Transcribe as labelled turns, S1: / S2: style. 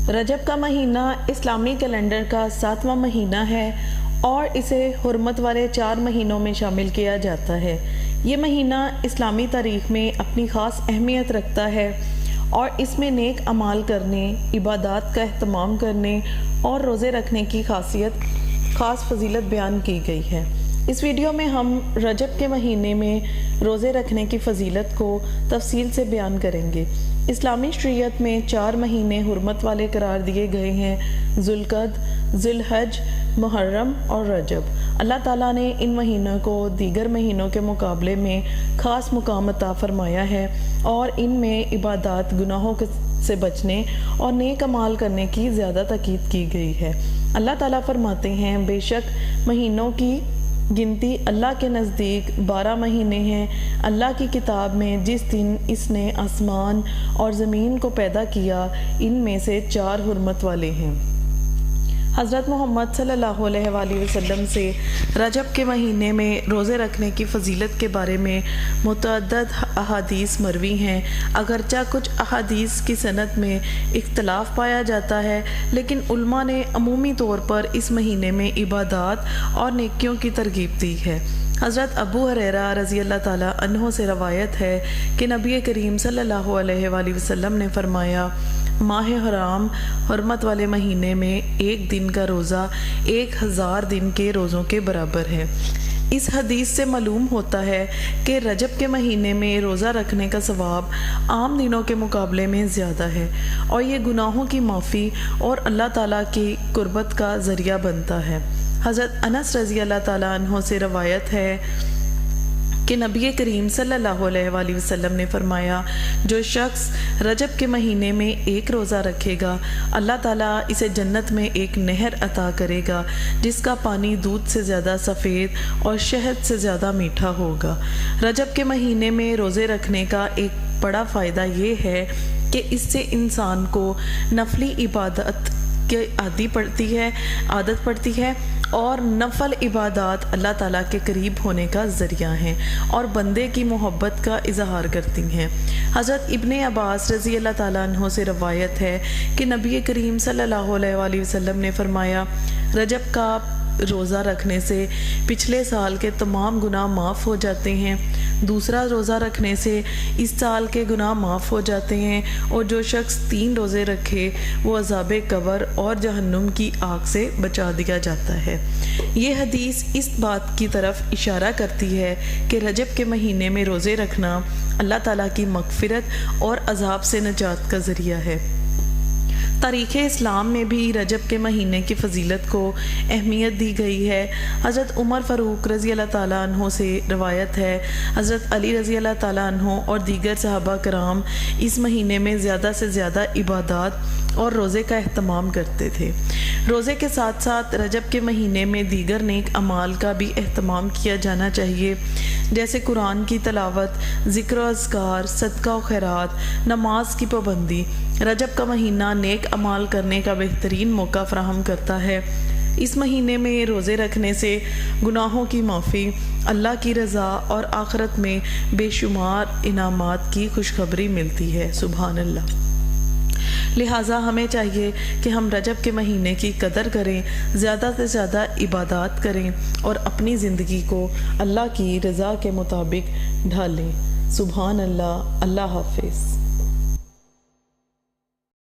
S1: رجب کا مہینہ اسلامی کیلنڈر کا 7واں مہینہ ہے اور اسے حرمت والے 4 مہینوں میں شامل کیا جاتا ہے۔ یہ مہینہ اسلامی تاریخ میں اپنی خاص اہمیت رکھتا ہے اور اس میں نیک اعمال کرنے، عبادات کا اہتمام کرنے اور روزے رکھنے کی خاص فضیلت بیان کی گئی ہے۔ اس ویڈیو میں ہم رجب کے مہینے میں روزے رکھنے کی فضیلت کو تفصیل سے بیان کریں گے۔ اسلامی شریعت میں 4 مہینے حرمت والے قرار دیے گئے ہیں: ذوالقعدہ، ذی الحج، محرم اور رجب۔ اللہ تعالیٰ نے ان مہینوں کو دیگر مہینوں کے مقابلے میں خاص مقام عطا فرمایا ہے اور ان میں عبادات، گناہوں سے بچنے اور نیک اعمال کرنے کی زیادہ تاکید کی گئی ہے۔ اللہ تعالیٰ فرماتے ہیں، بے شک مہینوں کی گنتی اللہ کے نزدیک 12 مہینے ہیں۔ اللہ کی کتاب میں جس دن اس نے آسمان اور زمین کو پیدا کیا، ان میں سے 4 حرمت والے ہیں۔ حضرت محمد صلی اللہ علیہ وآلہ وسلم سے رجب کے مہینے میں روزے رکھنے کی فضیلت کے بارے میں متعدد احادیث مروی ہیں۔ اگرچہ کچھ احادیث کی سند میں اختلاف پایا جاتا ہے، لیکن علماء نے عمومی طور پر اس مہینے میں عبادات اور نیکیوں کی ترغیب دی ہے۔ حضرت ابو ہریرہ رضی اللہ تعالیٰ عنہ سے روایت ہے کہ نبی کریم صلی اللہ علیہ وآلہ وسلم نے فرمایا، ماہ حرام حرمت والے مہینے میں 1 دن کا روزہ 1000 دن کے روزوں کے برابر ہے۔ اس حدیث سے معلوم ہوتا ہے کہ رجب کے مہینے میں روزہ رکھنے کا ثواب عام دنوں کے مقابلے میں زیادہ ہے اور یہ گناہوں کی معافی اور اللہ تعالیٰ کی قربت کا ذریعہ بنتا ہے۔ حضرت انس رضی اللہ تعالیٰ عنہ سے روایت ہے کہ نبی کریم صلی اللہ علیہ وآلہ وسلم نے فرمایا، جو شخص رجب کے مہینے میں 1 روزہ رکھے گا، اللہ تعالیٰ اسے جنت میں ایک نہر عطا کرے گا جس کا پانی دودھ سے زیادہ سفید اور شہد سے زیادہ میٹھا ہوگا۔ رجب کے مہینے میں روزے رکھنے کا ایک بڑا فائدہ یہ ہے کہ اس سے انسان کو نفلی عبادت کی عادت پڑتی ہے اور نفل عبادات اللہ تعالیٰ کے قریب ہونے کا ذریعہ ہیں اور بندے کی محبت کا اظہار کرتی ہیں۔ حضرت ابن عباس رضی اللہ تعالیٰ عنہ سے روایت ہے کہ نبی کریم صلی اللہ علیہ وآلہ وسلم نے فرمایا، رجب کا روزہ رکھنے سے پچھلے سال کے تمام گناہ معاف ہو جاتے ہیں، دوسرا روزہ رکھنے سے اس سال کے گناہ معاف ہو جاتے ہیں، اور جو شخص 3 روزے رکھے وہ عذاب قبر اور جہنم کی آگ سے بچا دیا جاتا ہے۔ یہ حدیث اس بات کی طرف اشارہ کرتی ہے کہ رجب کے مہینے میں روزے رکھنا اللہ تعالیٰ کی مغفرت اور عذاب سے نجات کا ذریعہ ہے۔ تاریخ اسلام میں بھی رجب کے مہینے کی فضیلت کو اہمیت دی گئی ہے۔ حضرت عمر فاروق رضی اللہ تعالیٰ عنہ سے روایت ہے، حضرت علی رضی اللہ تعالیٰ عنہ اور دیگر صحابہ کرام اس مہینے میں زیادہ سے زیادہ عبادات اور روزے کا اہتمام کرتے تھے۔ روزے کے ساتھ ساتھ رجب کے مہینے میں دیگر نیک اعمال کا بھی اہتمام کیا جانا چاہیے، جیسے قرآن کی تلاوت، ذکر و اذکار، صدقہ و خیرات، نماز کی پابندی۔ رجب کا مہینہ نیک اعمال کرنے کا بہترین موقع فراہم کرتا ہے۔ اس مہینے میں روزے رکھنے سے گناہوں کی معافی، اللہ کی رضا اور آخرت میں بے شمار انعامات کی خوشخبری ملتی ہے۔ سبحان اللہ۔ لہٰذا ہمیں چاہیے کہ ہم رجب کے مہینے کی قدر کریں، زیادہ سے زیادہ عبادات کریں اور اپنی زندگی کو اللہ کی رضا کے مطابق ڈھالیں۔ سبحان اللہ۔ اللہ حافظ۔